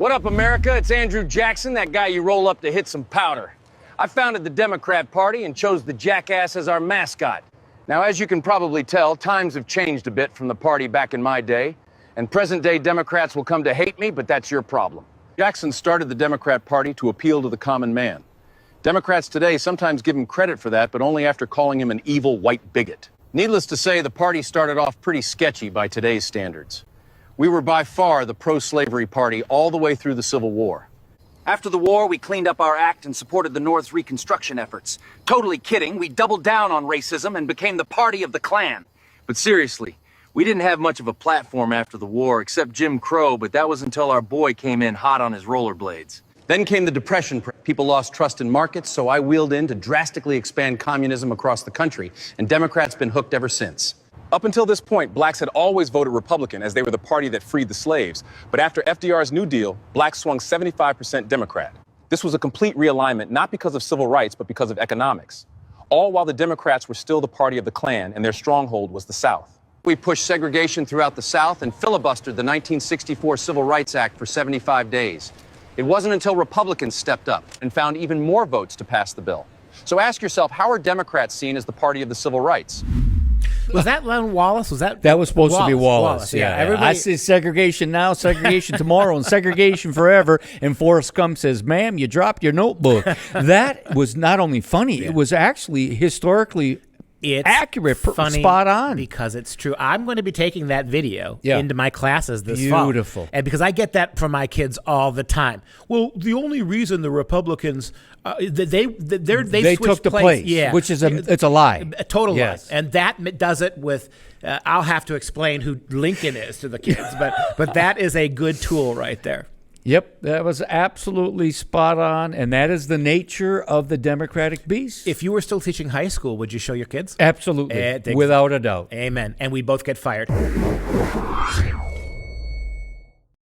What up, America? It's Andrew Jackson, that guy you roll up to hit some powder. I founded the Democrat Party and chose the jackass as our mascot. Now, as you can probably tell, times have changed a bit from the party back in my day, and present-day Democrats will come to hate me, but that's your problem. Jackson started the Democrat Party to appeal to the common man. Democrats today sometimes give him credit for that, but only after calling him an evil white bigot. Needless to say, the party started off pretty sketchy by today's standards. We were by far the pro-slavery party all the way through the Civil War. After the war, we cleaned up our act and supported the North's Reconstruction efforts. Totally kidding, we doubled down on racism and became the party of the Klan. But seriously, we didn't have much of a platform after the war, except Jim Crow, but that was until our boy came in hot on his rollerblades. Then came the Depression. People lost trust in markets, so I wheeled in to drastically expand communism across the country, and Democrats been hooked ever since. Up until this point, blacks had always voted Republican as they were the party that freed the slaves. But after FDR's New Deal, blacks swung 75% Democrat. This was a complete realignment, not because of civil rights, but because of economics. All while the Democrats were still the party of the Klan, and their stronghold was the South. We pushed segregation throughout the South and filibustered the 1964 Civil Rights Act for 75 days. It wasn't until Republicans stepped up and found even more votes to pass the bill. So ask yourself, how are Democrats seen as the party of the civil rights? Was that Len Wallace? That was supposed to be Wallace. Yeah. Everybody... I say segregation now, segregation tomorrow, and segregation forever. And Forrest Gump says, "Ma'am, you dropped your notebook." That was not only funny; it was actually historically accurate, funny, spot on. Because it's true. I'm going to be taking that video into my classes this fall. Beautiful. And because I get that from my kids all the time. Well, the only reason the Republicans they took the place, which is it's a lie. A total lie. Yes. And that does it with I'll have to explain who Lincoln is to the kids, but that is a good tool right there. Yep, that was absolutely spot on, and that is the nature of the Democratic beast. If you were still teaching high school, would you show your kids? Absolutely, without a doubt. Amen. And we both get fired.